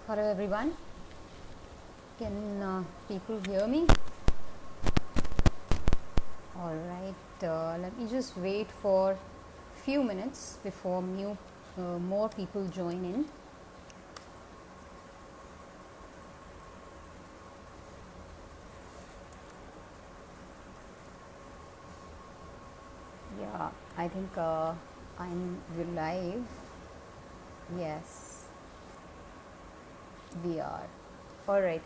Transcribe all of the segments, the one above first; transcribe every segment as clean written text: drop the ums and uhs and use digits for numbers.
Hello everyone. Can people hear me? All right. Let me just wait for few minutes before more people join in. Yeah, I think we're live. Yes, we are. All right.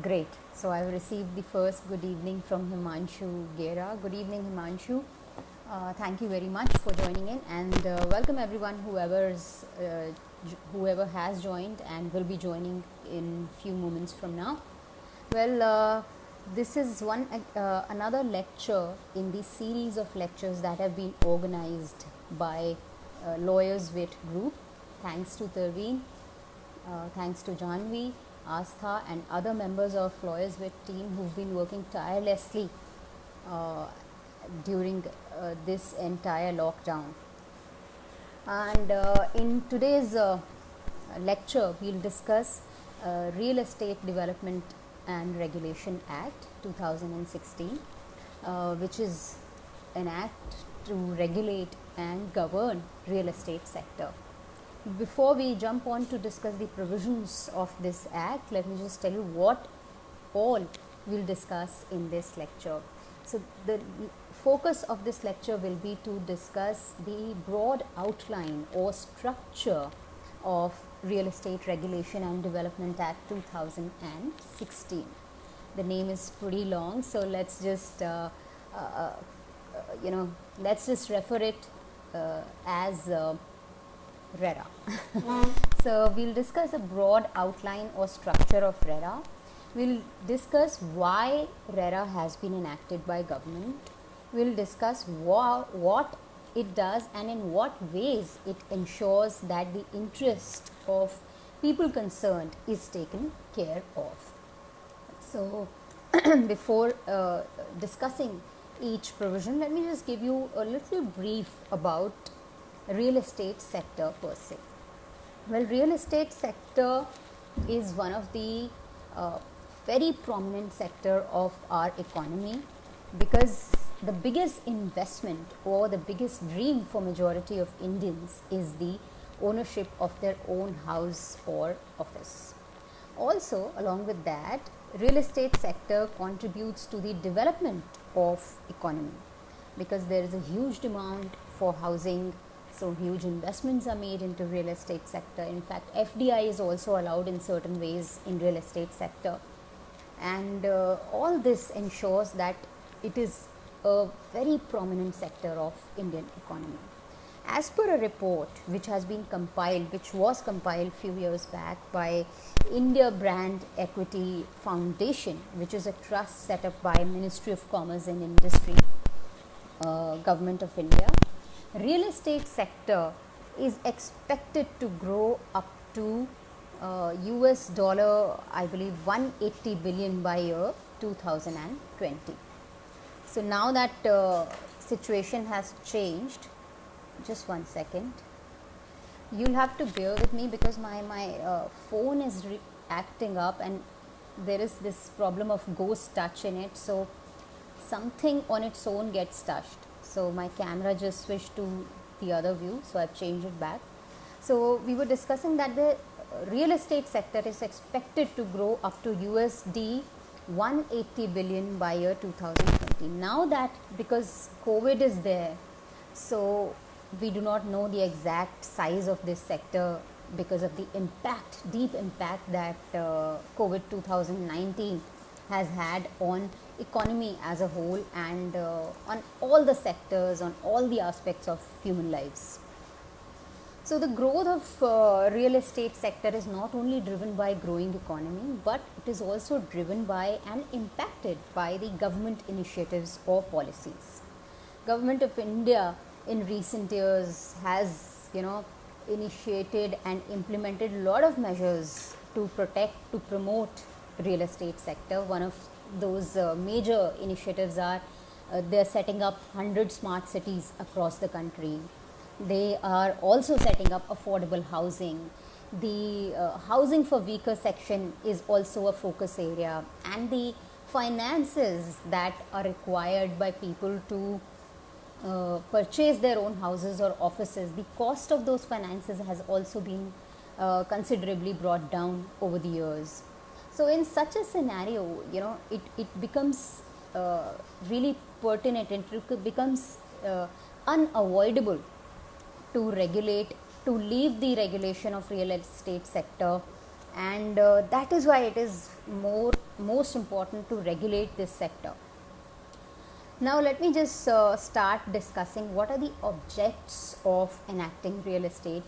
Great. So I've received the first good evening from Himanshu Gera. Good evening, Himanshu. Thank you very much for joining in, and welcome everyone whoever has joined and will be joining in few moments from now. Well, this is another lecture in the series of lectures that have been organized by Lawyers Wit Group. Thanks to Tarveen, thanks to Janvi, Astha, and other members of Lawyers Wit team who've been working tirelessly uh, during this entire lockdown. And in today's lecture, we'll discuss Real Estate Development and Regulation Act 2016, which is an act to regulate and govern real estate sector. Before we jump on to discuss the provisions of this act, let me just tell you what all we'll discuss in this lecture. So the focus of this lecture will be to discuss the broad outline or structure of Real Estate Regulation and Development Act 2016. The name is pretty long, so let's just let's just refer it as RERA. So we'll discuss a broad outline or structure of RERA. We'll discuss why RERA has been enacted by government. We'll discuss what it does and in what ways it ensures that the interest of people concerned is taken care of. So before discussing each provision, let me just give you a little brief about real estate sector per se. Well, real estate sector is one of the very prominent sector of our economy, because the biggest investment or the biggest dream for majority of Indians is the ownership of their own house or office. Also, along with that, real estate sector contributes to the development of economy, because there is a huge demand for housing. So huge investments are made into real estate sector. In fact, FDI is also allowed in certain ways in real estate sector, and all this ensures that it is a very prominent sector of Indian economy. As per a report which was compiled few years back by India Brand Equity Foundation, which is a trust set up by Ministry of Commerce and Industry, Government of India, real estate sector is expected to grow up to US dollar, I believe, 180 billion by year 2020. So now that situation has changed, just one second. You'll have to bear with me because my phone is acting up, and there is this problem of ghost touch in it. So something on its own gets touched. So my camera just switched to the other view, so I've changed it back. So we were discussing that the real estate sector is expected to grow up to USD 180 billion by year 2020. Now that, because COVID is there, so we do not know the exact size of this sector because of the deep impact that COVID 2019 has had on economy as a whole, and on all the sectors, on all the aspects of human lives. So the growth of real estate sector is not only driven by growing economy, but it is also driven by and impacted by the government initiatives or policies. Government of India in recent years has, initiated and implemented a lot of measures to promote real estate sector. One of those major initiatives are they're setting up 100 smart cities across the country. They are also setting up affordable housing. The housing for weaker section is also a focus area, and the finances that are required by people to purchase their own houses or offices, the cost of those finances has also been considerably brought down over the years. So in such a scenario, it becomes really pertinent, and it becomes unavoidable to regulate, to leave the regulation of real estate sector, and that is why it is most important to regulate this sector. Now let me just start discussing what are the objects of enacting Real Estate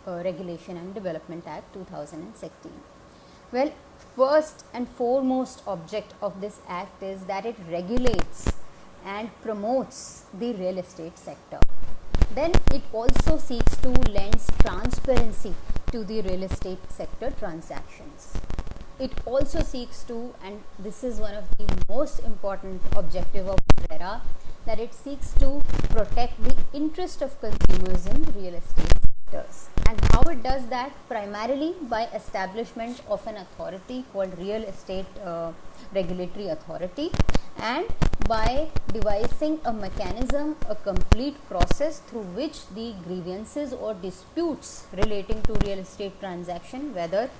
Regulation and Development Act 2016. Well, first and foremost object of this act is that it regulates and promotes the real estate sector. Then it also seeks to lend transparency to the real estate sector transactions. It also seeks to, and this is one of the most important objective of RERA, that it seeks to protect the interest of consumers in real estate sectors. And how it does that? Primarily by establishment of an authority called Real Estate Regulatory Authority, and by devising a mechanism, a complete process through which the grievances or disputes relating to real estate transaction, whether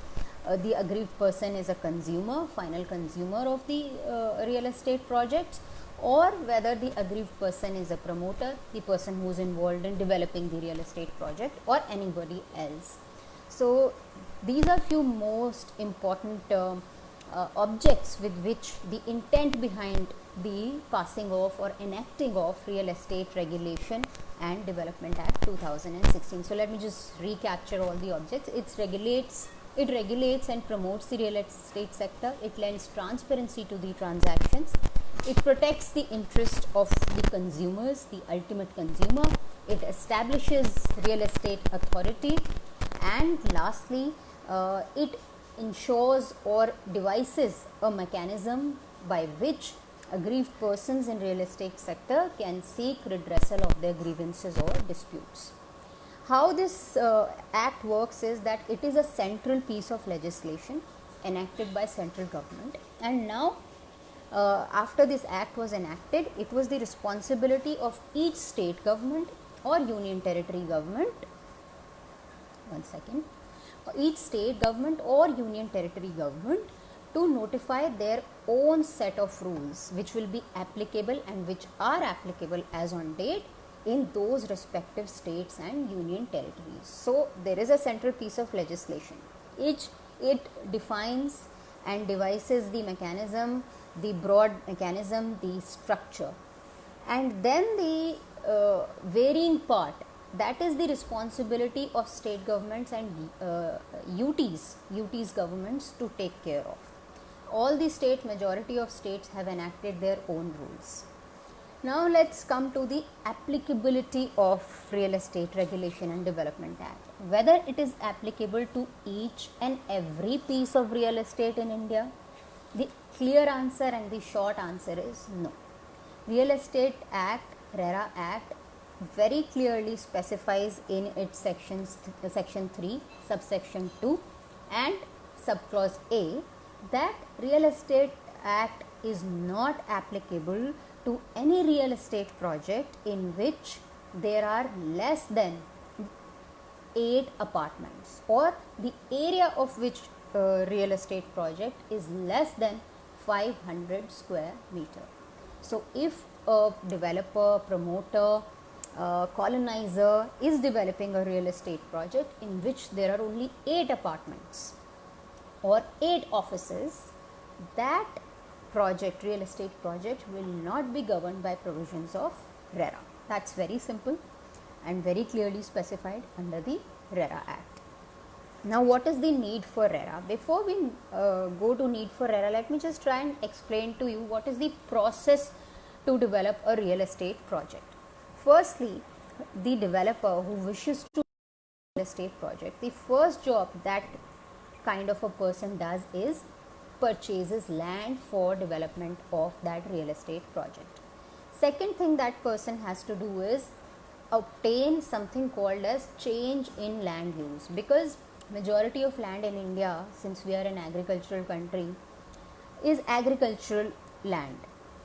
the aggrieved person is a consumer, final consumer of the real estate projects, or whether the aggrieved person is a promoter, the person who is involved in developing the real estate project, or anybody else. So these are few most important objects with which the intent behind the passing of or enacting of Real Estate Regulation and Development Act 2016. So let me just recapture all the objects. It regulates and promotes the real estate sector. It lends transparency to the transactions. It protects the interest of the consumers, the ultimate consumer. It establishes real estate authority, and lastly, it ensures or devises a mechanism by which aggrieved persons in real estate sector can seek redressal of their grievances or disputes. How this act works is that it is a central piece of legislation enacted by central government, and now after this act was enacted, it was the responsibility of each state government or union territory government, each state government or union territory government to notify their own set of rules which will be applicable and which are applicable as on date in those respective states and union territories. So there is a central piece of legislation. It defines and devises the mechanism, the broad mechanism, the structure, and then the varying part, that is the responsibility of state governments and UTs governments to take care of. All the majority of states have enacted their own rules. Now let's come to the applicability of Real Estate Regulation and Development Act. Whether it is applicable to each and every piece of real estate in India, the clear answer and the short answer is no. Real Estate Act, RERA Act, very clearly specifies in its section 3, subsection 2 and subclause A that Real Estate Act is not applicable to any real estate project in which there are less than 8 apartments, or the area of which real estate project is less than 500 square meter. So if a developer, promoter, colonizer is developing a real estate project in which there are only 8 apartments or 8 offices, that project, real estate project, will not be governed by provisions of RERA. That's very simple and very clearly specified under the RERA Act. Now what is the need for RERA? Before we go to need for RERA, let me just try and explain to you what is the process to develop a real estate project. Firstly, the developer who wishes to real estate project, the first job that kind of a person does is purchases land for development of that real estate project. Second thing that person has to do is obtain something called as change in land use, because majority of land in India, since we are an agricultural country, is agricultural land.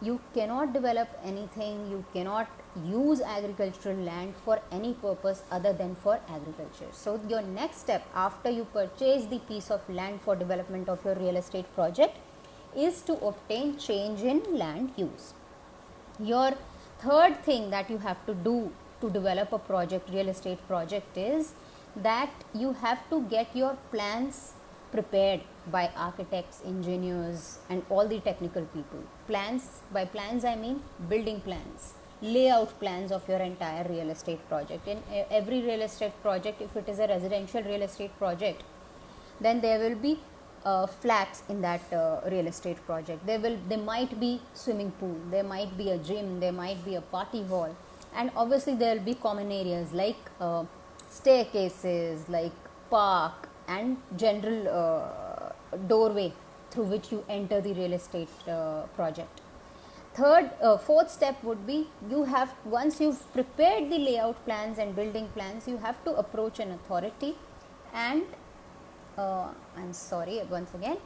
You cannot develop anything, you cannot use agricultural land for any purpose other than for agriculture. So your next step after you purchase the piece of land for development of your real estate project is to obtain change in land use. Your third thing that you have to do to develop a project, real estate project, is that you have to get your plans prepared by architects, engineers, and all the technical people. Plans, by plans I mean building plans, layout plans of your entire real estate project. In every real estate project, if it is a residential real estate project, then there will be flats in that real estate project. There might be swimming pool, there might be a gym, there might be a party hall, and obviously there will be common areas like staircases, like park, and general doorway through which you enter the real estate project. Fourth step would be, once you've prepared the layout plans and building plans, you have to approach an authority and I'm sorry once again,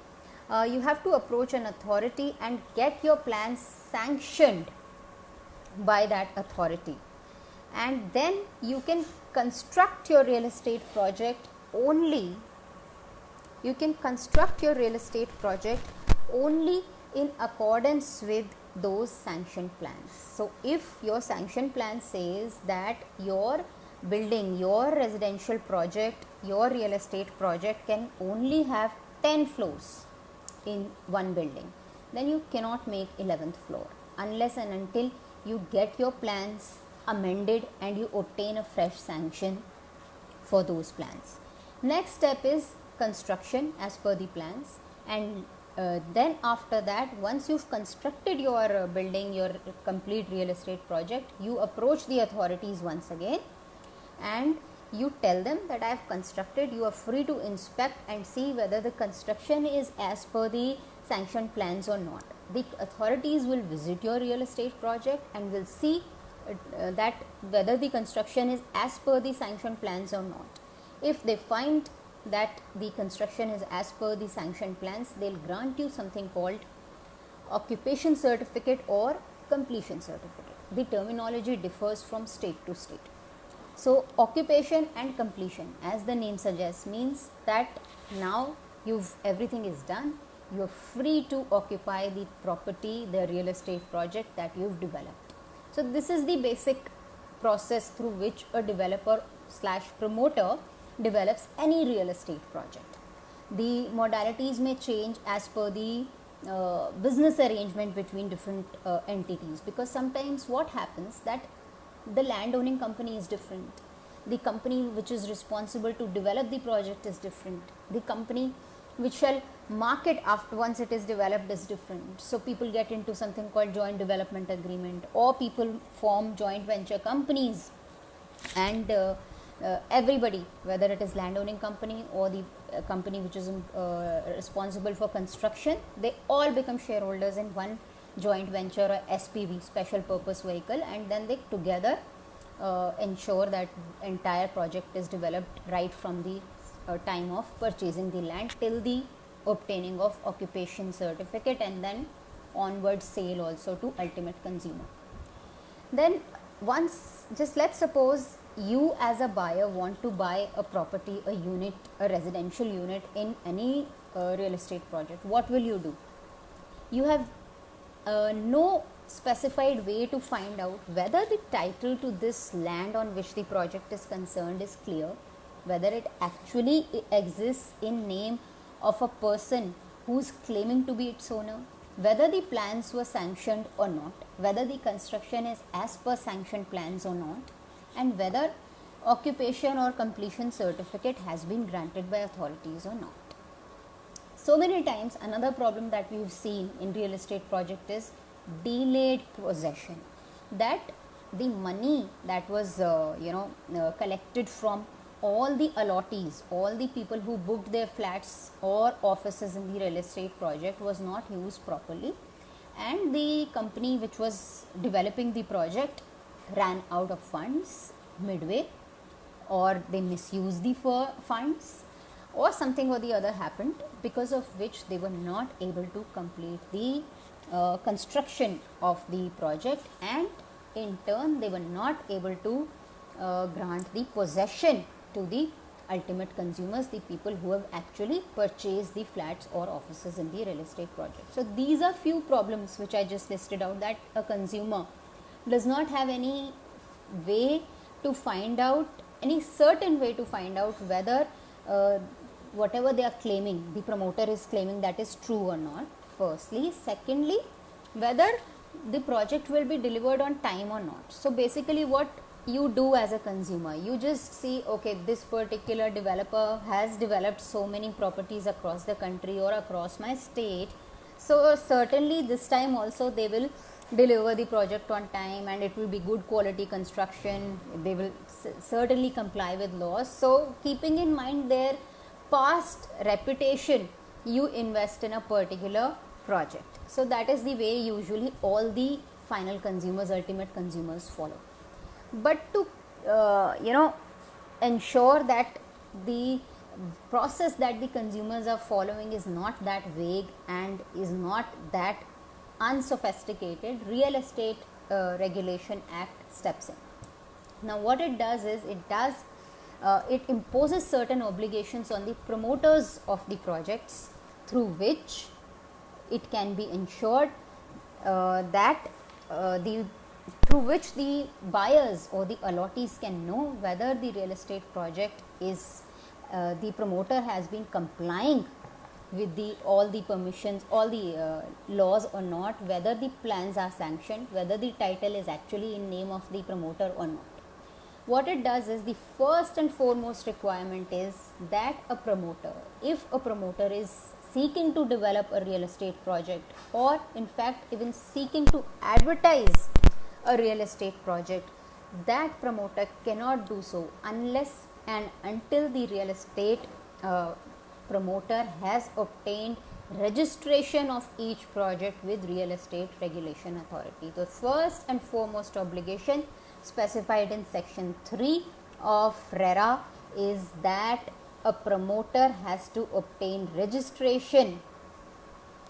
you have to approach an authority and get your plans sanctioned by that authority, and then you can construct your real estate project only in accordance with those sanctioned plans. So if your sanction plan says that your building, your residential project, your real estate project can only have 10 floors in one building, then you cannot make 11th floor unless and until you get your plans amended and you obtain a fresh sanction for those plans. Next step is construction as per the plans, and then after that, once you've constructed your building, your complete real estate project, you approach the authorities once again and you tell them that I have constructed. You are free to inspect and see whether the construction is as per the sanctioned plans or not. The authorities will visit your real estate project and will see that whether the construction is as per the sanctioned plans or not. If they find that the construction is as per the sanctioned plans, they'll grant you something called occupation certificate or completion certificate. The terminology differs from state to state. So occupation and completion, as the name suggests, means that now everything is done, you're free to occupy the property, the real estate project that you've developed. So this is the basic process through which a developer / promoter develops any real estate project. The modalities may change as per the business arrangement between different entities, because sometimes what happens that the landowning company is different, the company which is responsible to develop the project is different, the company which shall market after once it is developed is different. So people get into something called joint development agreement, or people form joint venture companies, and everybody, whether it is landowning company or the company which is responsible for construction, they all become shareholders in one joint venture or SPV, special purpose vehicle, and then they together ensure that entire project is developed right from the time of purchasing the land till the obtaining of occupation certificate, and then onward sale also to ultimate consumer. Then once, just let's suppose you as a buyer want to buy a property, a unit, a residential unit in any real estate project. What will you do? You have no specified way to find out whether the title to this land on which the project is concerned is clear, whether it actually exists in name of a person who's claiming to be its owner, whether the plans were sanctioned or not, whether the construction is as per sanctioned plans or not, and whether occupation or completion certificate has been granted by authorities or not. So many times another problem that we've seen in real estate project is delayed possession, that the money that was collected from all the allottees, all the people who booked their flats or offices in the real estate project was not used properly, and the company which was developing the project ran out of funds, midway, or they misuse the funds, or something or the other happened, because of which they were not able to complete the construction of the project, and in turn they were not able to grant the possession to the ultimate consumers, the people who have actually purchased the flats or offices in the real estate project. So these are few problems which I just listed out, that a consumer does not have any way to find out, any certain way to find out whether whatever they are claiming, the promoter is claiming, that is true or not, firstly. Secondly, whether the project will be delivered on time or not. So basically what you do as a consumer, you just see, okay, this particular developer has developed so many properties across the country or across my state, so certainly this time also they will deliver the project on time, and it will be good quality construction, they will certainly comply with laws. So keeping in mind their past reputation, you invest in a particular project. So that is the way usually all the final consumers, ultimate consumers follow. But to ensure that the process that the consumers are following is not that vague and is not that unsophisticated, Real Estate Regulation Act steps in. Now what it does is, it imposes certain obligations on the promoters of the projects, through which it can be ensured through which the buyers or the allottees can know whether the real estate project is, the promoter has been complying with all the permissions, all the laws or not, whether the plans are sanctioned, whether the title is actually in name of the promoter or not. What it does is, the first and foremost requirement is that a promoter, if a promoter is seeking to develop a real estate project, or in fact even seeking to advertise a real estate project, that promoter cannot do so unless and until the real estate promoter has obtained registration of each project with Real Estate Regulation Authority. The first and foremost obligation specified in section 3 of RERA is that a promoter has to obtain registration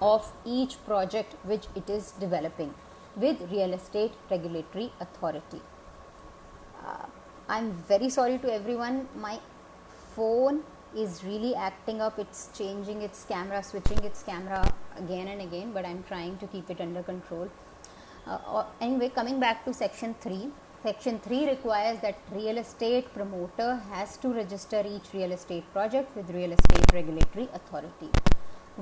of each project which it is developing with Real Estate Regulatory Authority. I'm very sorry to everyone, my phone is really acting up, it's changing its camera, switching its camera again and again, but I'm trying to keep it under control. Anyway, coming back to section 3. Section 3 requires that real estate promoter has to register each real estate project with Real Estate Regulatory Authority.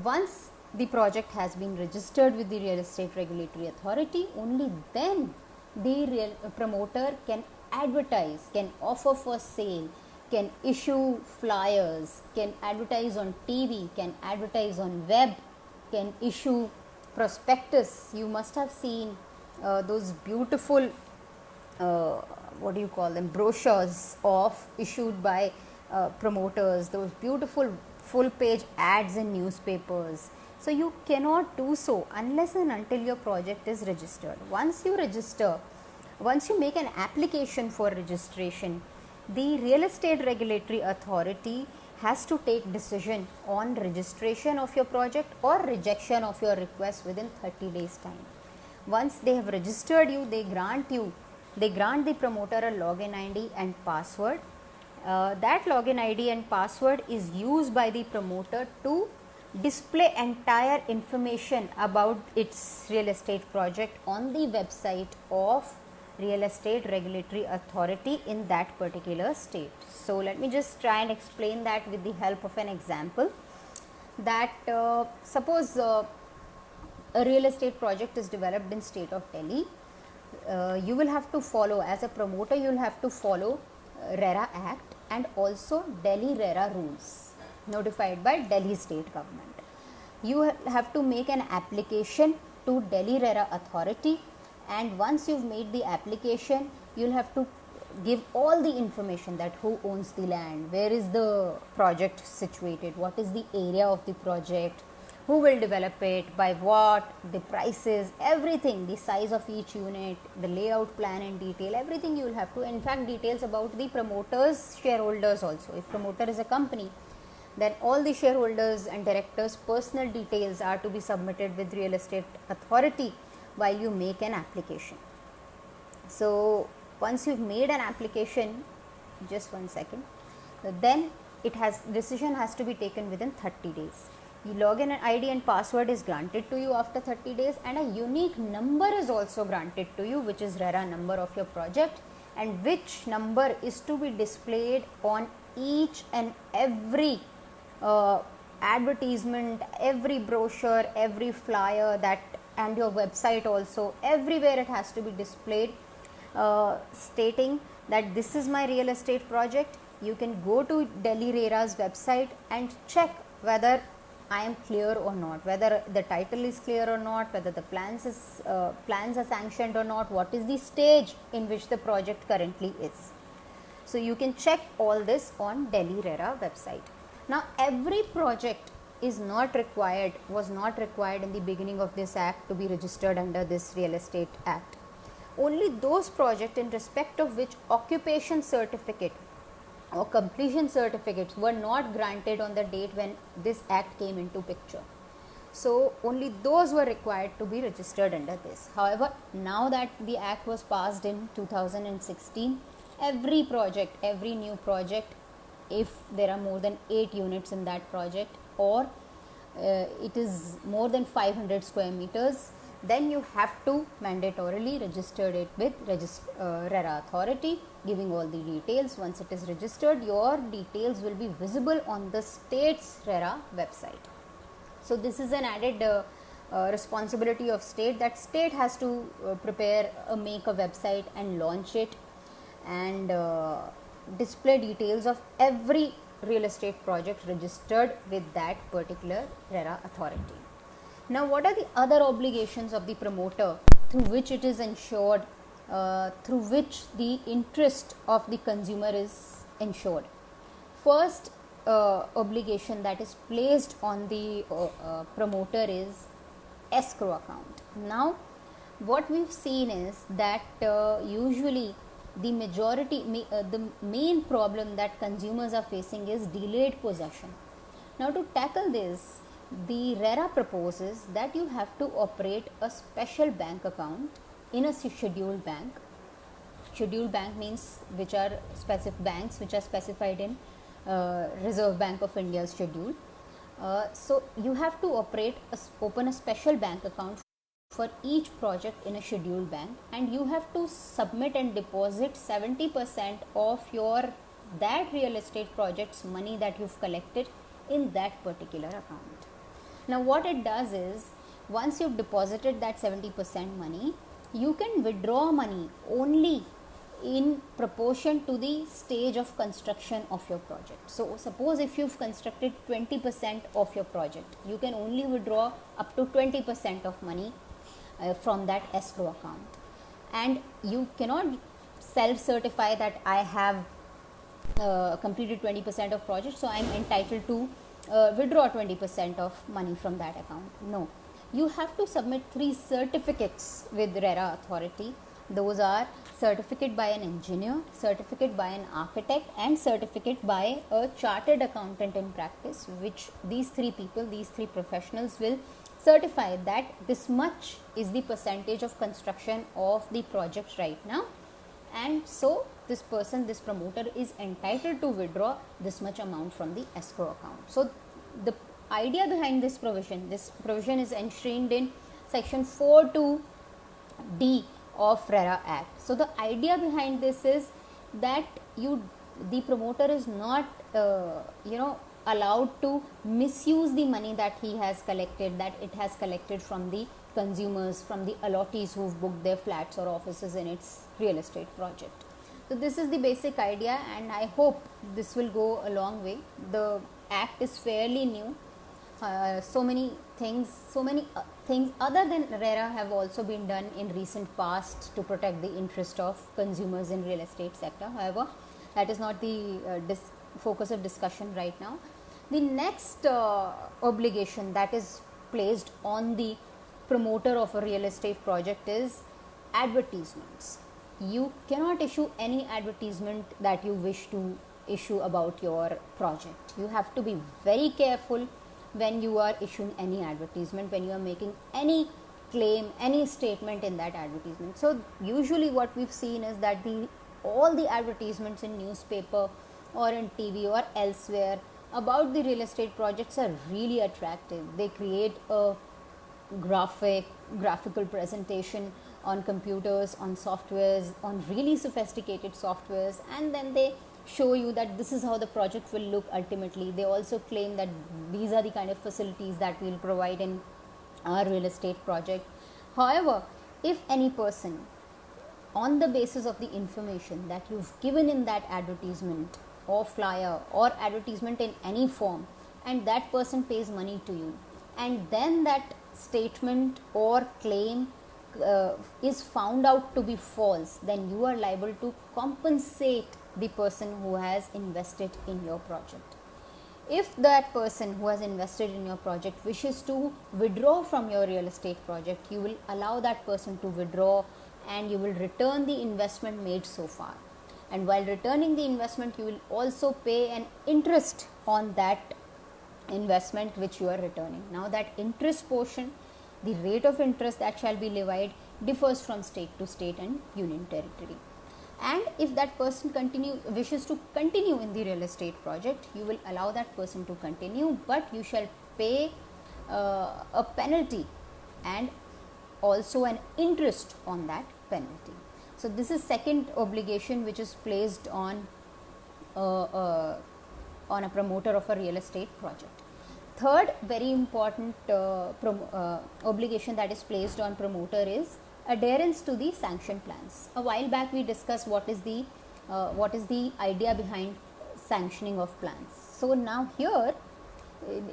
Once the project has been registered with the Real Estate Regulatory Authority, only then the promoter can advertise, can offer for sale, can issue flyers, can advertise on TV, can advertise on web, can issue prospectus. You must have seen those beautiful brochures issued by promoters, those beautiful full page ads in newspapers. So you cannot do so unless and until your project is registered. Once you register, once you make an application for registration, the Real Estate Regulatory Authority has to take decision on registration of your project or rejection of your request within 30 days time. Once they have registered you, they grant the promoter a login ID and password. That login ID and password is used by the promoter to display entire information about its real estate project on the website of Real Estate Regulatory Authority in that particular state. So let me just try and explain that with the help of an example. That suppose a real estate project is developed in state of Delhi. You will have to follow, as a promoter, you will have to follow RERA Act and also Delhi RERA rules notified by Delhi state government. You have to make an application to Delhi RERA Authority, and once you've made the application, you'll have to give all the information, that who owns the land, where is the project situated, what is the area of the project, who will develop it, by what, the prices, everything, the size of each unit, the layout plan in detail, everything you will have to. In fact, details about the promoters, shareholders also. If promoter is a company, then all the shareholders and directors' personal details are to be submitted with real estate authority while you make an application. So once you've made an application, just one second, then decision has to be taken within 30 days. The login ID and password is granted to you after 30 days, and a unique number is also granted to you, which is RERA number of your project, and which number is to be displayed on each and every advertisement, every brochure, every flyer, that and your website also, everywhere it has to be displayed, stating that this is my real estate project. You can go to Delhi RERA's website and check whether I am clear or not, whether the title is clear or not, whether the plans are sanctioned or not, what is the stage in which the project currently is. So you can check all this on Delhi RERA website. Now every project was not required in the beginning of this act to be registered under this Real Estate Act. Only those projects in respect of which occupation certificate or completion certificates were not granted on the date when this act came into picture. So only those were required to be registered under this. However, now that the act was passed in 2016, every project, every new project, if there are more than 8 units in that project, or it is more than 500 square meters, then you have to mandatorily register it with RERA authority, giving all the details. Once it is registered, your details will be visible on the state's RERA website. So this is an added responsibility of state, that state has to make a website and launch it, and display details of every real estate project registered with that particular RERA authority. Now, what are the other obligations of the promoter through which it is ensured, through which the interest of the consumer is ensured? First obligation that is placed on the promoter is escrow account. Now, what we've seen is that usually the main problem that consumers are facing is delayed possession. Now, to tackle this, the RERA proposes that you have to operate a special bank account in a scheduled bank. Scheduled bank means which are specific banks which are specified in Reserve Bank of India's schedule. So you have to open a special bank account for each project in a scheduled bank, and you have to submit and deposit 70% of that real estate project's money that you've collected in that particular account. Now what it does is, once you've deposited that 70% money, you can withdraw money only in proportion to the stage of construction of your project. So suppose if you've constructed 20% of your project, you can only withdraw up to 20% of money from that escrow account, and you cannot self-certify that I have completed 20% of project, so I am entitled to withdraw 20% of money from that account. No, you have to submit 3 certificates with RERA authority. Those are certificate by an engineer, certificate by an architect, and certificate by a chartered accountant in practice, which these 3 professionals will certify that this much is the percentage of construction of the project right now, and so this promoter is entitled to withdraw this much amount from the escrow account. So the idea behind this provision is enshrined in section 4(2)(d) of RERA Act. So the idea behind this is that the promoter is not allowed to misuse the money that it has collected from the consumers, from the allottees who've booked their flats or offices in its real estate project. So this is the basic idea, and I hope this will go a long way. The act is fairly new. So many things other than RERA have also been done in recent past to protect the interest of consumers in real estate sector. However, that is not the focus of discussion right now. The next obligation that is placed on the promoter of a real estate project is advertisements. You cannot issue any advertisement that you wish to issue about your project. You have to be very careful when you are issuing any advertisement, when you are making any claim, any statement in that advertisement. So usually what we've seen is that all the advertisements in newspaper or in TV or elsewhere about the real estate projects are really attractive. They create a graphical presentation on computers, on softwares, on really sophisticated softwares, and then they show you that this is how the project will look ultimately. They also claim that these are the kind of facilities that we'll provide in our real estate project. However, if any person, on the basis of the information that you've given in that advertisement or flyer or advertisement in any form, and that person pays money to you, and then that statement or claim is found out to be false, then you are liable to compensate the person who has invested in your project. If that person who has invested in your project wishes to withdraw from your real estate project, you will allow that person to withdraw and you will return the investment made so far. And while returning the investment, you will also pay an interest on that investment which you are returning. Now that interest portion, the rate of interest that shall be levied differs from state to state and union territory. And if that person wishes to continue in the real estate project, you will allow that person to continue, but you shall pay a penalty and also an interest on that penalty. So this is second obligation which is placed on a promoter of a real estate project. Third very important obligation that is placed on promoter is adherence to the sanction plans. A while back we discussed what is the idea behind sanctioning of plans. So now here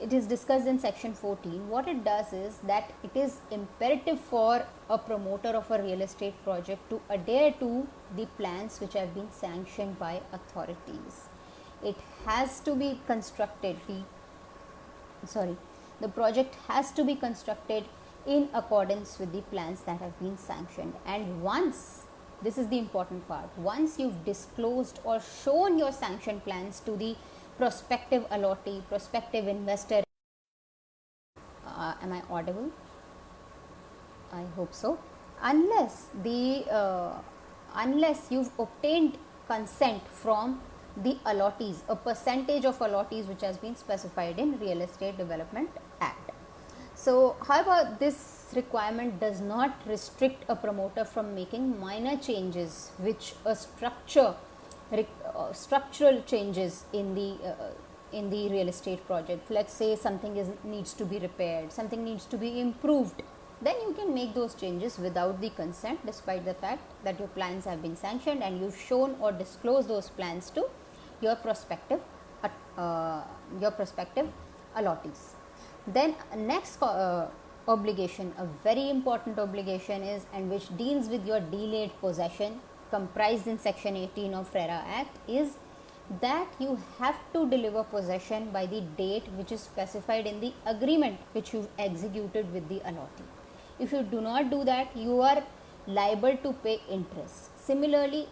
it is discussed in section 14. What it does is that it is imperative for a promoter of a real estate project to adhere to the plans which have been sanctioned by authorities. It has to be constructed, the project has to be constructed in accordance with the plans that have been sanctioned. And once, this is the important part, once you've disclosed or shown your sanction plans to the prospective allottee, prospective investor, am I audible? I hope so. Unless you've obtained consent from the allottees, a percentage of allottees which has been specified in Real Estate Development Act. So, however, this requirement does not restrict a promoter from making minor changes which a structural changes in the real estate project. Let's say something needs to be repaired, something needs to be improved, then you can make those changes without the consent, despite the fact that your plans have been sanctioned and you've shown or disclosed those plans to your prospective allottees. Then next obligation, a very important obligation is, and which deals with your delayed possession, comprised in section 18 of RERA Act, is that you have to deliver possession by the date which is specified in the agreement which you executed with the allottee. If you do not do that, you are liable to pay interest. Similarly,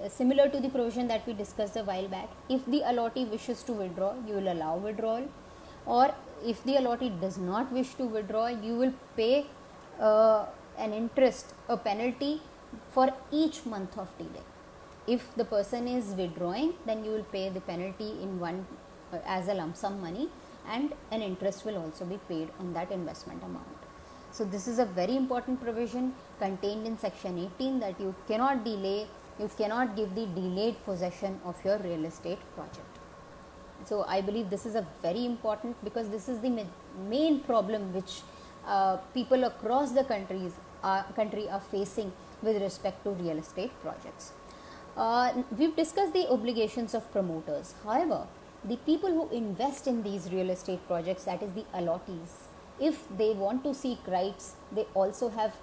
similar to the provision that we discussed a while back, if the allottee wishes to withdraw, you will allow withdrawal, or if the allottee does not wish to withdraw, you will pay an interest, a penalty for each month of delay. If the person is withdrawing, then you will pay the penalty in one as a lump sum money, and an interest will also be paid on that investment amount. So this is a very important provision contained in section 18, that you cannot delay, you cannot give the delayed possession of your real estate project. So I believe this is a very important, because this is the main problem which people across the country are facing with respect to real estate projects. We've discussed the obligations of promoters. However, the people who invest in these real estate projects, that is the allottees, if they want to seek rights, they also have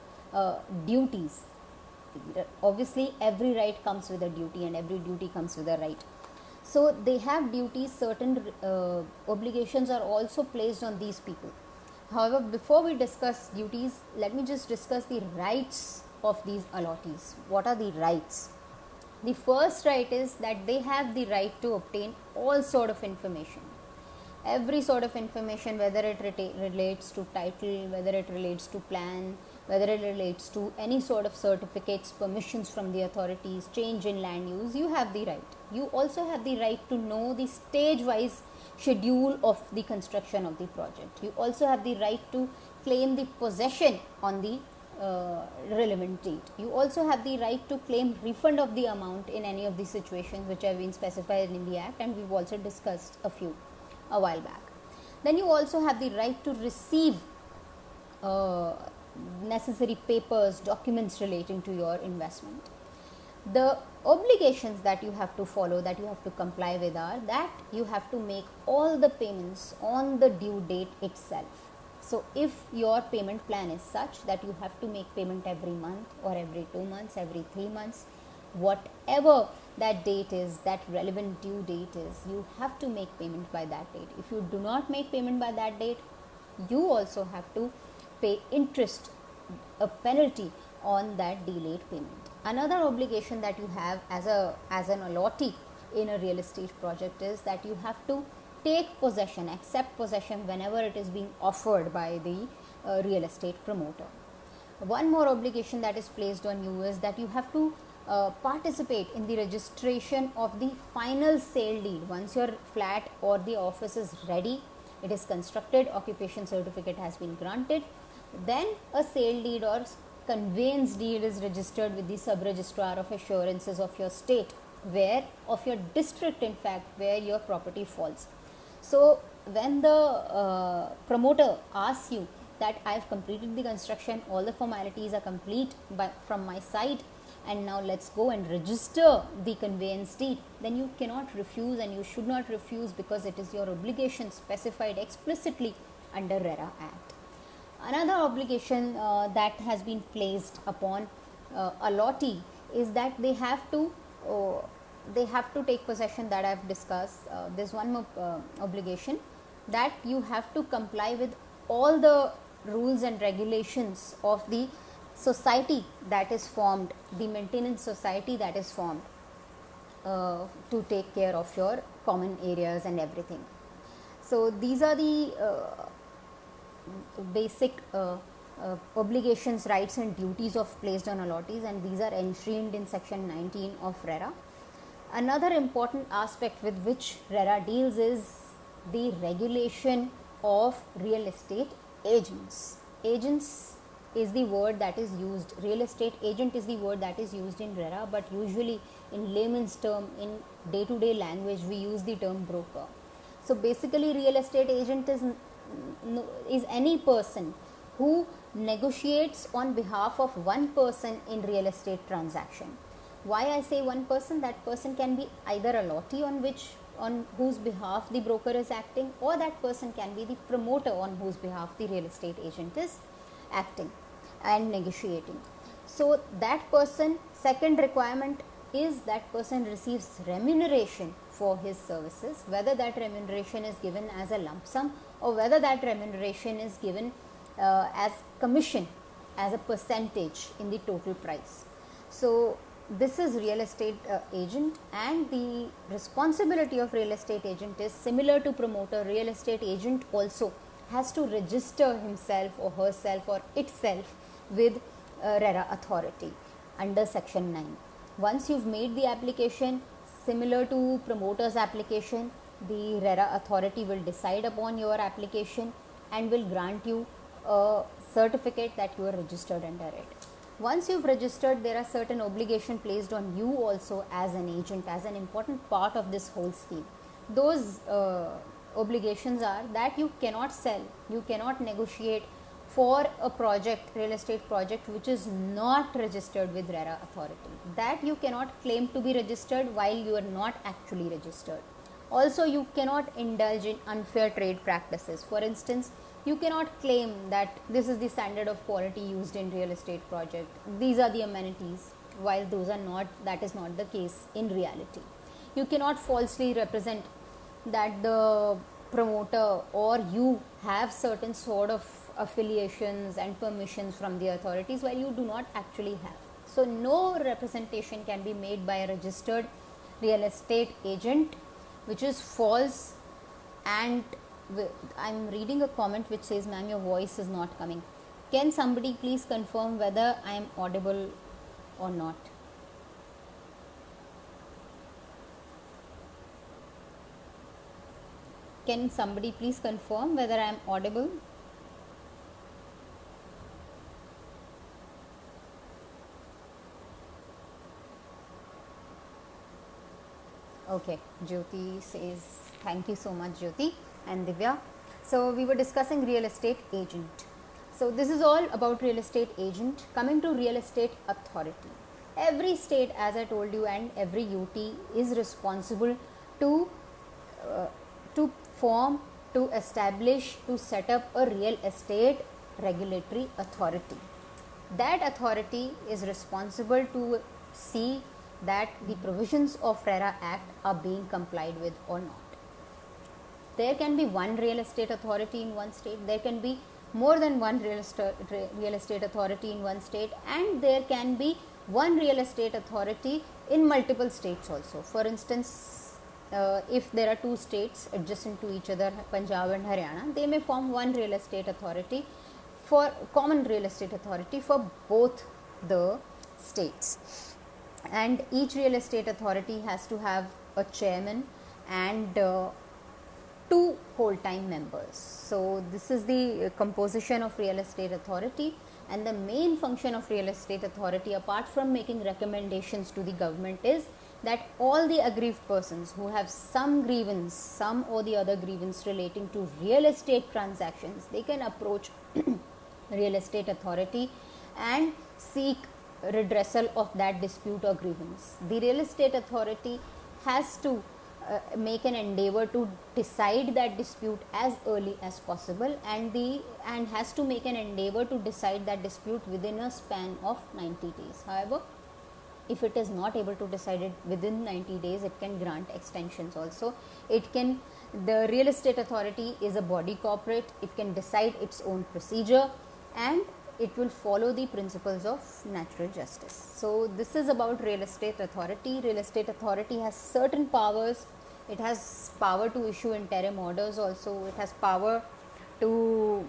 duties. Obviously, every right comes with a duty and every duty comes with a right. So they have duties, certain obligations are also placed on these people. However, before we discuss duties, let me just discuss the rights of these allottees. What are the rights? The first right is that they have the right to obtain all sort of information. Every sort of information, whether it relates to title, whether it relates to plan, whether it relates to any sort of certificates, permissions from the authorities, change in land use, you have the right. You also have the right to know the stage wise schedule of the construction of the project. You also have the right to claim the possession on the relevant date. You also have the right to claim refund of the amount in any of the situations which have been specified in the Act, and we've also discussed a few a while back. Then you also have the right to receive necessary papers, documents relating to your investment. The obligations that you have to follow, that you have to comply with, are that you have to make all the payments on the due date itself. So if your payment plan is such that you have to make payment every month or every 2 months, every 3 months, whatever that date is, that relevant due date is, you have to make payment by that date. If you do not make payment by that date, you also have to pay interest, a penalty on that delayed payment. Another obligation that you have as an allottee in a real estate project is that you have to take possession, accept possession whenever it is being offered by the real estate promoter. One more obligation that is placed on you is that you have to participate in the registration of the final sale deed. Once your flat or the office is ready, it is constructed, occupation certificate has been granted, then a sale deed or conveyance deed is registered with the sub-registrar of assurances of your state, where of your district, in fact, where your property falls. So when the promoter asks you that I have completed the construction, all the formalities are complete from my side, and now let's go and register the conveyance deed, then you cannot refuse, and you should not refuse, because it is your obligation specified explicitly under RERA Act. Another obligation that has been placed upon allottee is that they have to take possession, that I have discussed. There's one more obligation, that you have to comply with all the rules and regulations of the society that is formed, the maintenance society that is formed to take care of your common areas and everything. So these are the basic obligations, rights and duties of placed on allottees, and these are enshrined in section 19 of RERA. Another important aspect with which RERA deals is the regulation of real estate agents. Agents is the word that is used, real estate agent is the word that is used in RERA, but usually in layman's term, in day-to-day language, we use the term broker. So basically, real estate agent is any person who negotiates on behalf of one person in real estate transaction. Why I say one person? That person can be either a allottee on whose behalf the broker is acting, or that person can be the promoter on whose behalf the real estate agent is acting and negotiating. So that person, second requirement is that person receives remuneration for his services, whether that remuneration is given as a lump sum or whether that remuneration is given as commission, as a percentage in the total price. So this is real estate agent, and the responsibility of real estate agent is similar to promoter. Real estate agent also has to register himself or herself or itself with RERA authority under section 9. Once you've made the application, similar to promoter's application, the RERA authority will decide upon your application and will grant you a certificate that you are registered under it. Once you've registered, there are certain obligations placed on you also as an agent, as an important part of this whole scheme. Those obligations are that you cannot sell, you cannot negotiate for a project, real estate project, which is not registered with RERA authority. That you cannot claim to be registered while you are not actually registered. Also, you cannot indulge in unfair trade practices. For instance, you cannot claim that this is the standard of quality used in real estate project, these are the amenities, while those are not, that is not the case in reality. You cannot falsely represent that the promoter or you have certain sort of affiliations and permissions from the authorities, while you do not actually have. So no representation can be made by a registered real estate agent, which is false. And I'm reading a comment which says, ma'am, your voice is not coming. Can somebody please confirm whether I am audible or not? Can somebody please confirm whether I am audible? Okay, Jyoti says, thank you so much, Jyoti and Divya. So we were discussing real estate agent. So this is all about real estate agent. Coming to real estate authority. Every state, as I told you, and every UT is responsible to form, to establish, to set up a real estate regulatory authority. That authority is responsible to see that the provisions of RERA Act are being complied with or not. There can be one real estate authority in one state, there can be more than one real estate authority in one state, and there can be one real estate authority in multiple states also. For instance, if there are two states adjacent to each other, Punjab and Haryana, they may form one real estate authority, for common real estate authority for both the states. And each real estate authority has to have a chairman and two whole-time members. So this is the composition of real estate authority, and the main function of real estate authority, apart from making recommendations to the government, is that all the aggrieved persons who have some grievance, some or the other grievance relating to real estate transactions, they can approach real estate authority and seek redressal of that dispute or grievance. The real estate authority has to make an endeavor to decide that dispute as early as possible, and has to make an endeavor to decide that dispute within a span of 90 days. However, if it is not able to decide it within 90 days, it can grant extensions also. The real estate authority is a body corporate, it can decide its own procedure, and it will follow the principles of natural justice. So this is about real estate authority. Real estate authority has certain powers. It has power to issue interim orders also. It has power to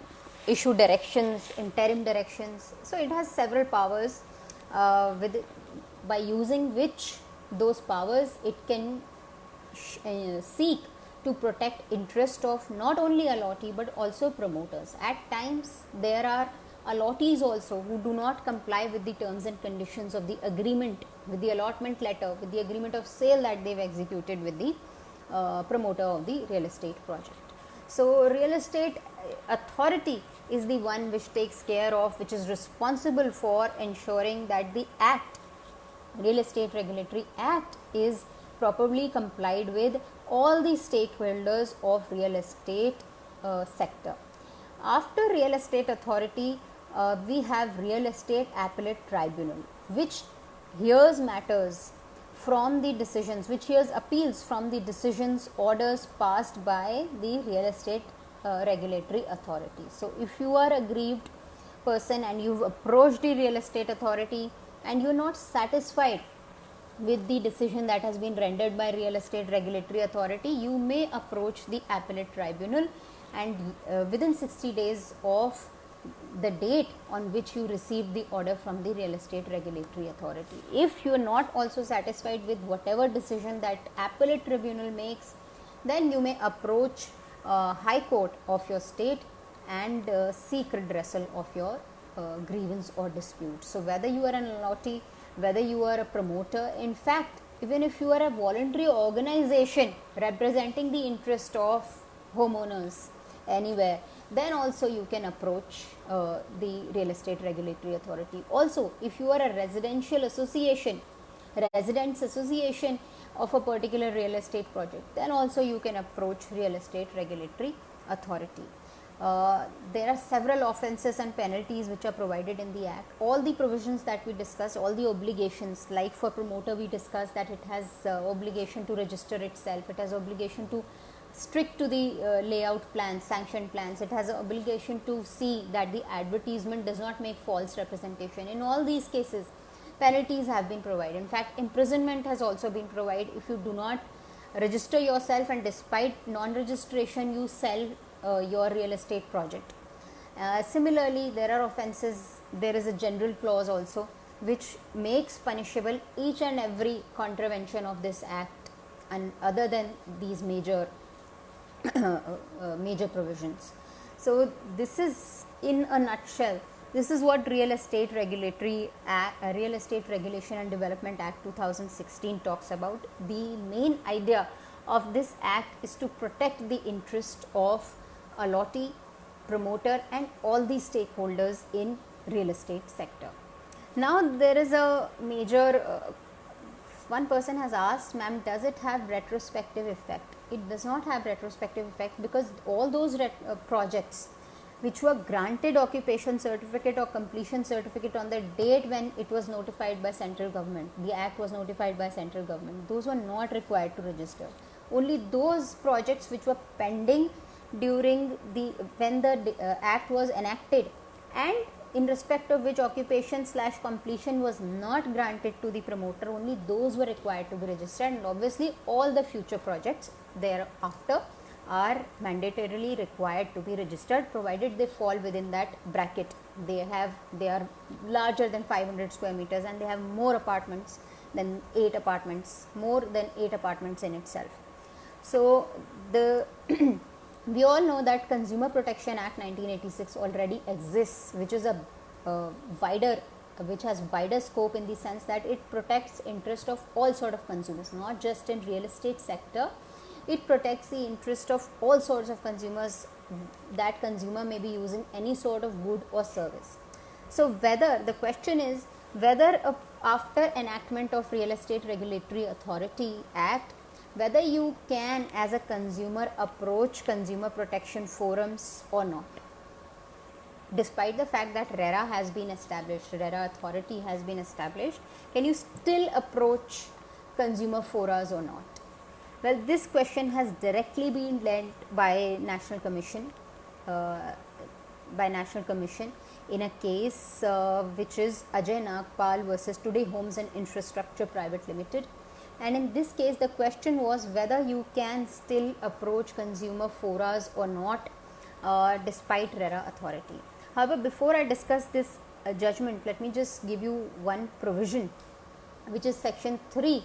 issue directions, interim directions. So it has several powers by using which those powers it can seek to protect interest of not only allottee but also promoters. At times there are allottees also who do not comply with the terms and conditions of the agreement, with the allotment letter, with the agreement of sale that they've executed with the promoter of the real estate project. So real estate authority is the one which takes care of, which is responsible for ensuring that the act, Real Estate Regulatory Act, is properly complied with all the stakeholders of real estate sector. After real estate authority, we have real estate appellate tribunal, which hears matters from the decisions, which hears appeals from the decisions, orders passed by the real estate regulatory authority. So if you are a aggrieved person and you've approached the real estate authority and you're not satisfied with the decision that has been rendered by real estate regulatory authority, you may approach the appellate tribunal, and within 60 days of the date on which you receive the order from the real estate regulatory authority. If you are not also satisfied with whatever decision that appellate tribunal makes, then you may approach High Court of your state and seek redressal of your grievance or dispute. So whether you are an allottee, whether you are a promoter, in fact even if you are a voluntary organization representing the interest of homeowners anywhere, then also you can approach the real estate regulatory authority. Also, if you are a residential association, residents association of a particular real estate project, then also you can approach real estate regulatory authority. There are several offences and penalties which are provided in the Act. All the provisions that we discussed, all the obligations, like for promoter we discussed that it has obligation to register itself, it has obligation to strict to the layout plans, sanctioned plans. It has an obligation to see that the advertisement does not make false representation. In all these cases, penalties have been provided. In fact, imprisonment has also been provided if you do not register yourself and despite non-registration you sell your real estate project. Similarly, there are offences, there is a general clause also which makes punishable each and every contravention of this act, and other than these major major provisions. So this is, in a nutshell, this is what Real Estate Regulation and Development Act 2016 talks about. The main idea of this act is to protect the interest of allottee, promoter and all the stakeholders in real estate sector. Now there is a major one person has asked, ma'am, does it have retrospective effect? It does not have retrospective effect, because all those projects which were granted occupation certificate or completion certificate on the date when it was notified by central government, the act was notified by central government, those were not required to register. Only those projects which were pending during the when the act was enacted and in respect of which occupation / completion was not granted to the promoter, only those were required to be registered, and obviously all the future projects thereafter are mandatorily required to be registered, provided they fall within that bracket. They are larger than 500 square meters and they have more apartments than 8 apartments, more than 8 apartments in itself. So the we all know that Consumer Protection Act 1986 already exists, which is which has wider scope in the sense that it protects interest of all sort of consumers, not just in real estate sector. It protects the interest of all sorts of consumers. That consumer may be using any sort of good or service. So the question is whether after enactment of Real Estate Regulatory Authority Act, whether you can as a consumer approach consumer protection forums or not. Despite the fact that RERA has been established, RERA authority has been established, can you still approach consumer forums or not? Well, this question has directly been led by National Commission in a case which is Ajay Nagpal versus Today Homes and Infrastructure Private Limited. And in this case, the question was whether you can still approach consumer forums or not despite RERA authority. However, before I discuss this judgment, let me just give you one provision, which is section 3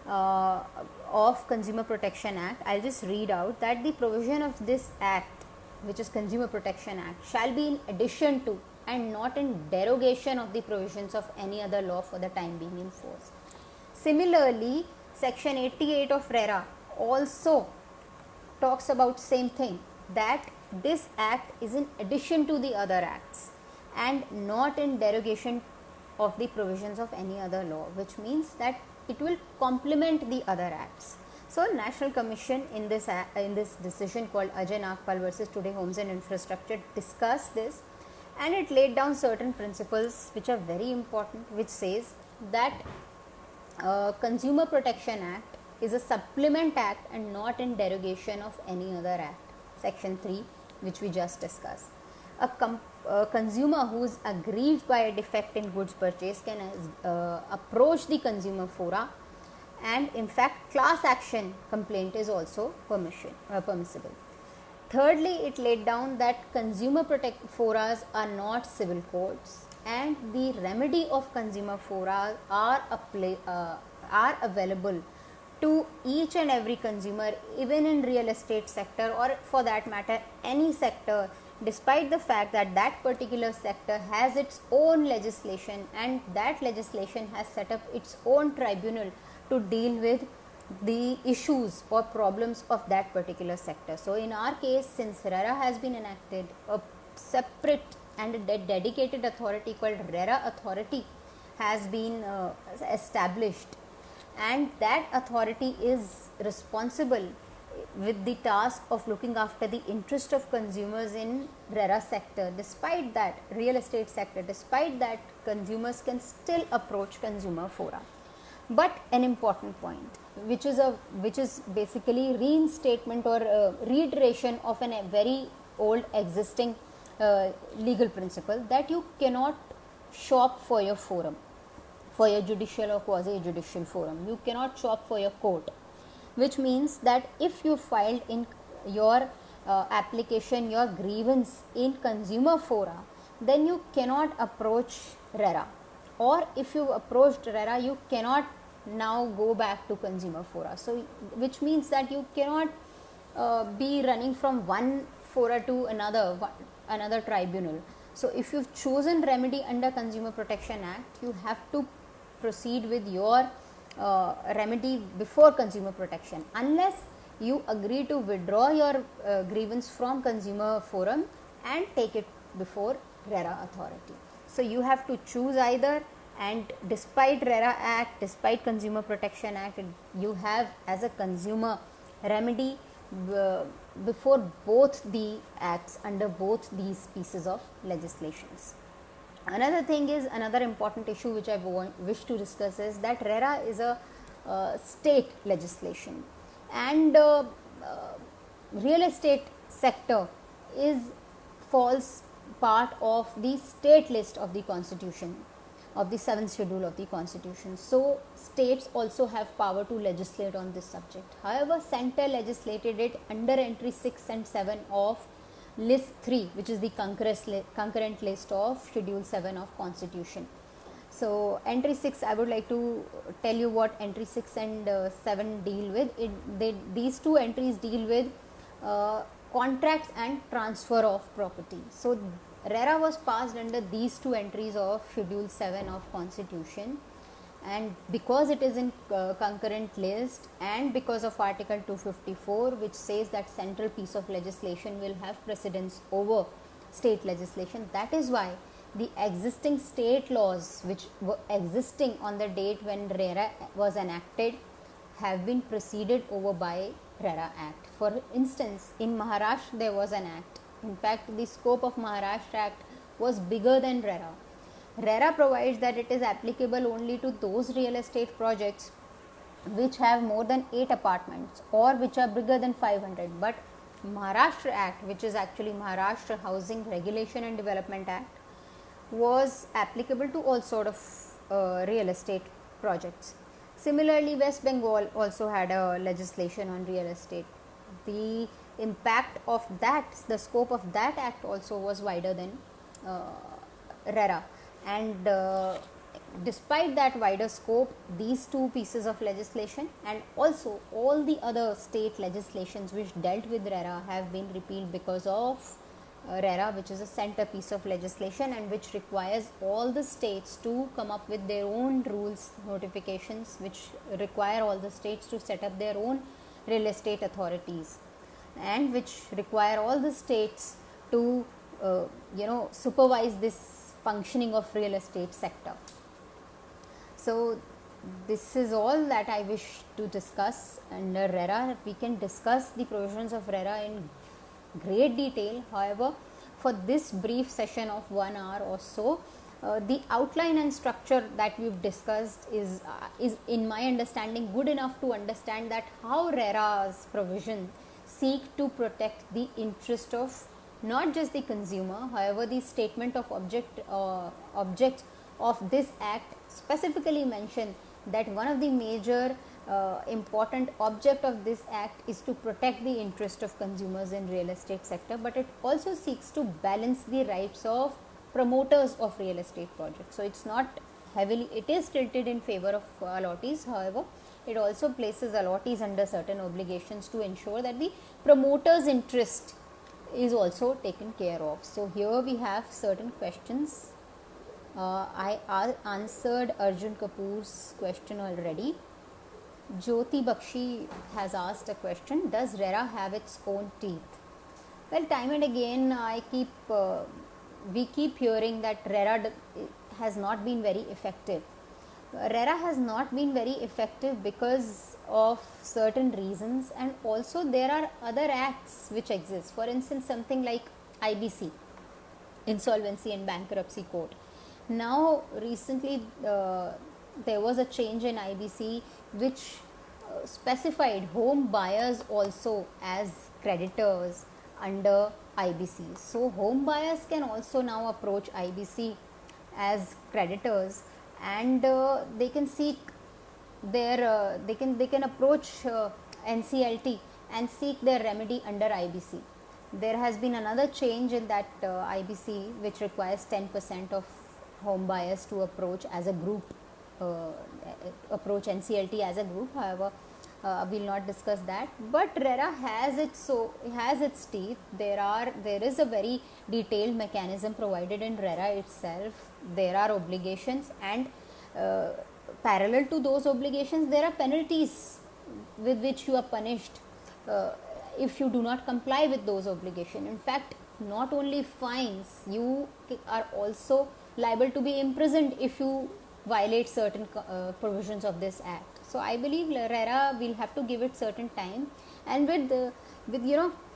of Consumer Protection Act. I'll just read out that the provision of this act, which is Consumer Protection Act, shall be in addition to and not in derogation of the provisions of any other law for the time being in force. Similarly, section 88 of RERA also talks about same thing, that this act is in addition to the other acts and not in derogation of the provisions of any other law, which means that it will complement the other acts. So National Commission in this decision called Ajay Nagpal versus Today Homes and Infrastructure discussed this, and it laid down certain principles which are very important, which says that Consumer Protection Act is a supplement act and not in derogation of any other act. Section 3, which we just discussed. A consumer who is aggrieved by a defect in goods purchase can approach the consumer fora, and in fact class action complaint is also permissible. Thirdly, it laid down that consumer forums are not civil courts, and the remedy of consumer fora are available to each and every consumer, even in real estate sector or for that matter any sector, despite the fact that that particular sector has its own legislation and that legislation has set up its own tribunal to deal with the issues or problems of that particular sector. So in our case, since RERA has been enacted, a separate and a dedicated authority called RERA authority has been established, and that authority is responsible with the task of looking after the interest of consumers in RERA sector. Despite that, real estate sector, despite that, consumers can still approach consumer fora. But an important point, which is basically reinstatement or reiteration of a very old existing legal principle, that you cannot shop for your forum, for your judicial or quasi-judicial forum. You cannot shop for your court, which means that if you filed in your application, your grievance in consumer fora, then you cannot approach RERA, or if you approached RERA, you cannot now go back to consumer fora. So which means that you cannot be running from one fora to another tribunal. So if you've chosen remedy under Consumer Protection Act, you have to proceed with your remedy before consumer protection, unless you agree to withdraw your grievance from consumer forum and take it before RERA authority. So you have to choose either, and despite RERA Act, despite Consumer Protection Act, you have as a consumer remedy before both the acts, under both these pieces of legislations. Another thing is, another important issue which I wish to discuss is that RERA is a state legislation, and real estate sector falls part of the state list of the Constitution, of the 7th schedule of the Constitution. So states also have power to legislate on this subject. However, center legislated it under entry 6 and 7 of list 3, which is the concurrent list of schedule 7 of Constitution. So entry 6, I would like to tell you what entry 6 and 7 deal with. These two entries deal with contracts and transfer of property. So RERA was passed under these two entries of schedule 7 of Constitution, and because it is in concurrent list, and because of article 254, which says that central piece of legislation will have precedence over state legislation, that is why the existing state laws which were existing on the date when RERA was enacted have been preceded over by RERA Act. For instance, in Maharashtra there was an act. In fact, the scope of Maharashtra Act was bigger than RERA. RERA provides that it is applicable only to those real estate projects which have more than 8 apartments or which are bigger than 500. But Maharashtra Act, which is actually Maharashtra Housing Regulation and Development Act, was applicable to all sort of real estate projects. Similarly, West Bengal also had a legislation on real estate. The impact of that, the scope of that act also was wider than RERA, and despite that wider scope, these two pieces of legislation and also all the other state legislations which dealt with RERA have been repealed because of RERA, which is a centerpiece of legislation and which requires all the states to come up with their own rules, notifications, which require all the states to set up their own real estate authorities, and which require all the states to supervise this functioning of real estate sector. So this is all that I wish to discuss under RERA. We can discuss the provisions of RERA in great detail. However, for this brief session of 1 hour or so, the outline and structure that we've discussed is in my understanding good enough to understand that how RERA's provision seek to protect the interest of not just the consumer. However, the statement of object of this act specifically mention that one of the major important object of this act is to protect the interest of consumers in real estate sector, but it also seeks to balance the rights of promoters of real estate projects. So it's not heavily, it is tilted in favor of allottees. However, it also places allottees under certain obligations to ensure that the promoter's interest is also taken care of. So here we have certain questions. I answered Arjun Kapoor's question already. Jyoti Bakshi has asked a question: does RERA have its own teeth? Well, time and again we keep hearing that RERA has not been very effective. RERA has not been very effective because of certain reasons, and also there are other acts which exist. For instance, something like IBC, Insolvency and Bankruptcy Court. Now recently there was a change in IBC which specified home buyers also as creditors under IBC. So home buyers can also now approach IBC as creditors, and they can seek their they can approach NCLT and seek their remedy under IBC. There has been another change in that IBC which requires 10% of home buyers to approach as a group, approach NCLT as a group. However, we'll not discuss that. But RERA has its teeth. There is a very detailed mechanism provided in RERA itself. There are obligations, and parallel to those obligations, there are penalties with which you are punished if you do not comply with those obligations. In fact, not only fines, you are also liable to be imprisoned if you violate certain provisions of this act. So I believe RERA will have to give it certain time, and with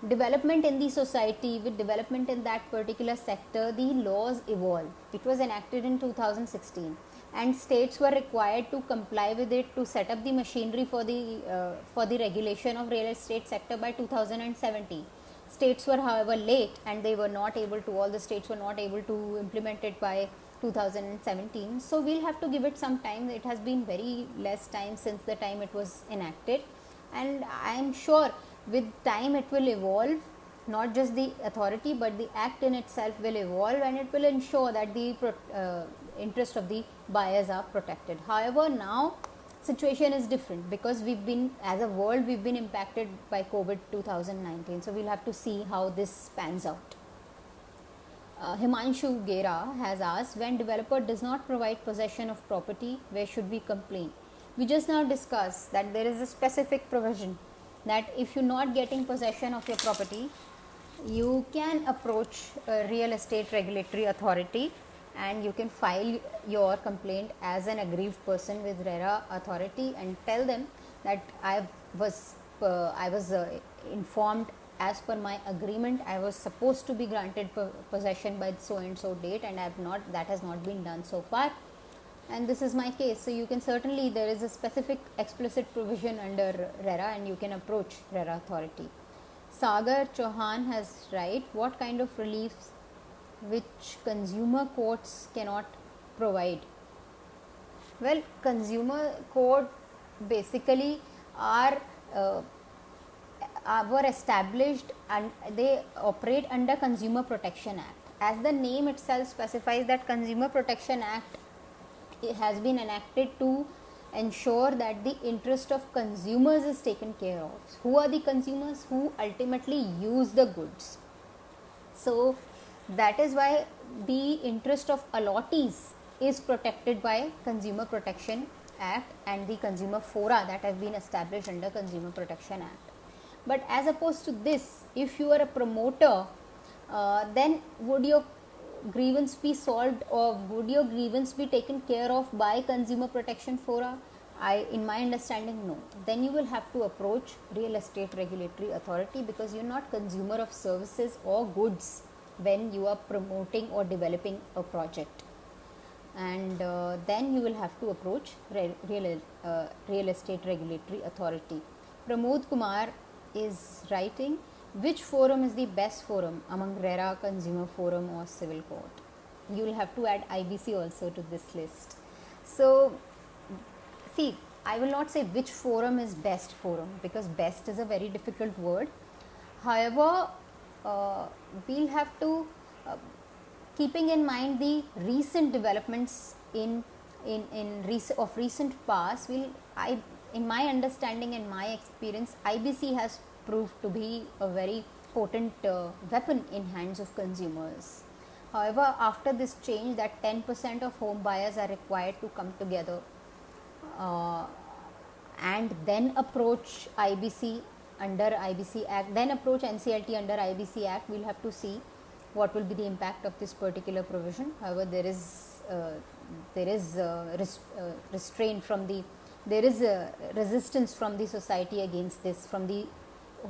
development in the society, with development in that particular sector, the laws evolve. It was enacted in 2016, and states were required to comply with it to set up the machinery for the regulation of real estate sector by 2017. States were, however, late, and all the states were not able to implement it by 2017. So we'll have to give it some time. It has been very less time since the time it was enacted, and I am sure with time it will evolve. Not just the authority, but the act in itself will evolve, and it will ensure that the interest of the buyers are protected. However, now situation is different because as a world, we've been impacted by COVID 2019. So we'll have to see how this pans out. Himanshu Gera has asked, when developer does not provide possession of property, where should we complain? We just now discussed that there is a specific provision that if you're not getting possession of your property, you can approach a real estate regulatory authority, and you can file your complaint as an aggrieved person with RERA authority and tell them that I was informed as per my agreement I was supposed to be granted possession by so and so date, and that has not been done so far, and this is my case. So you can certainly, there is a specific explicit provision under RERA, and you can approach RERA authority. Sagar Chauhan has right, what kind of reliefs which consumer courts cannot provide? Well, consumer court basically were established and they operate under Consumer Protection Act. As the name itself specifies, that Consumer Protection Act has been enacted to ensure that the interest of consumers is taken care of. Who are the consumers? Who ultimately use the goods. So that is why the interest of allottees is protected by Consumer Protection Act and the consumer fora that have been established under Consumer Protection Act. But as opposed to this, if you are a promoter, then would your grievance be solved, or would your grievance be taken care of by Consumer Protection Fora? In my understanding, no. Then you will have to approach Real Estate Regulatory Authority, because you're not consumer of services or goods when you are promoting or developing a project. And then you will have to approach Real Estate Regulatory Authority. Pramod Kumar is writing, which forum is the best forum among RERA, Consumer Forum or Civil Court? You will have to add IBC also to this list. So, see, I will not say which forum is best forum, because best is a very difficult word. However, we'll have to, keeping in mind the recent developments in recent past, in my understanding and my experience, IBC has proved to be a very potent weapon in hands of consumers. However, after this change that 10% of home buyers are required to come together and then approach IBC under IBC Act, then approach NCLT under IBC Act, we'll have to see what will be the impact of this particular provision. However, there is restraint from the, there is a resistance from the society against this, from the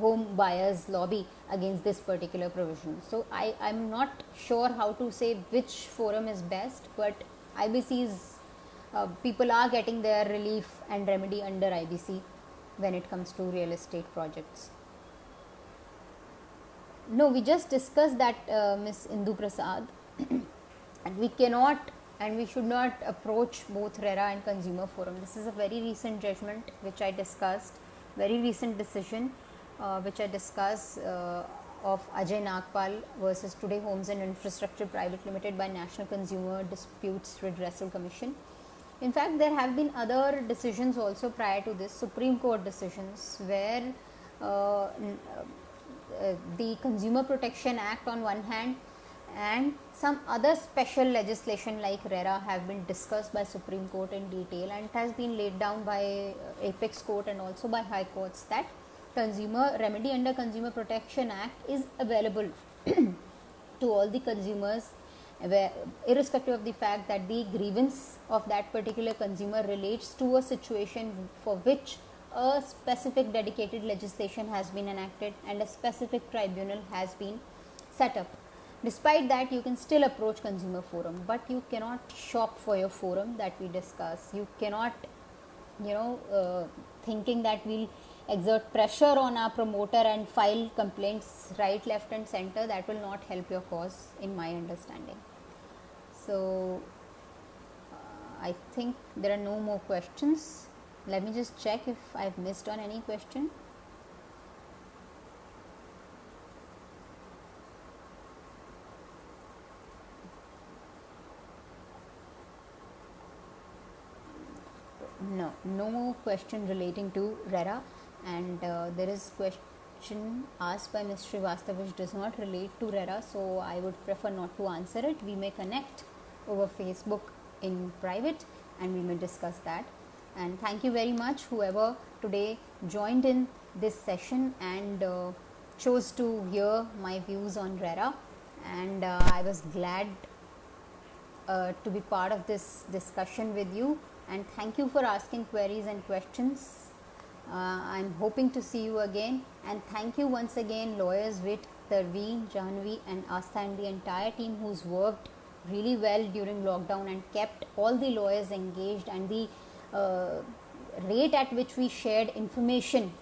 home buyers lobby against this particular provision. So I'm not sure how to say which forum is best, but IBC is people are getting their relief and remedy under IBC when it comes to real estate projects. No, we just discussed that, Miss Indu Prasad, and we cannot and we should not approach both RERA and Consumer Forum. This is a very recent judgment which I discussed, very recent decision which I discussed of Ajay Nagpal versus Today Homes and Infrastructure Private Limited by National Consumer Disputes Redressal Commission. In fact, there have been other decisions also prior to this, Supreme Court decisions, where the Consumer Protection Act on one hand and some other special legislation like RERA have been discussed by Supreme Court in detail, and it has been laid down by Apex Court and also by High Courts that consumer remedy under Consumer Protection Act is available to all the consumers, irrespective of the fact that the grievance of that particular consumer relates to a situation for which a specific dedicated legislation has been enacted and a specific tribunal has been set up. Despite that, you can still approach Consumer Forum, but you cannot shop for your forum that we discuss. You cannot, thinking that we'll exert pressure on our promoter and file complaints right, left and center, that will not help your cause in my understanding. So, I think there are no more questions. Let me just check if I've missed on any question. No more question relating to RERA, and there is question asked by Ms. Srivastava which does not relate to RERA, so I would prefer not to answer it. We may connect over Facebook in private and we may discuss that. And thank you very much whoever today joined in this session and chose to hear my views on RERA, and I was glad to be part of this discussion with you, and thank you for asking queries and questions. I'm hoping to see you again, and thank you once again lawyers with Tarveen, Jahnavi and Astha and the entire team who's worked really well during lockdown and kept all the lawyers engaged, and the rate at which we shared information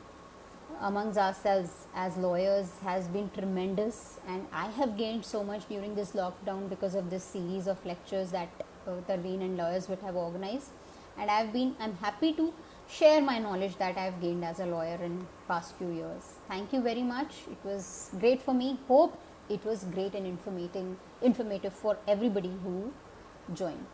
amongst ourselves as lawyers has been tremendous, and I have gained so much during this lockdown because of this series of lectures that Tarveen and lawyers would have organized, and I'm happy to share my knowledge that I've gained as a lawyer in past few years. Thank you very much. It was great for me. Hope it was great and informative for everybody who joined.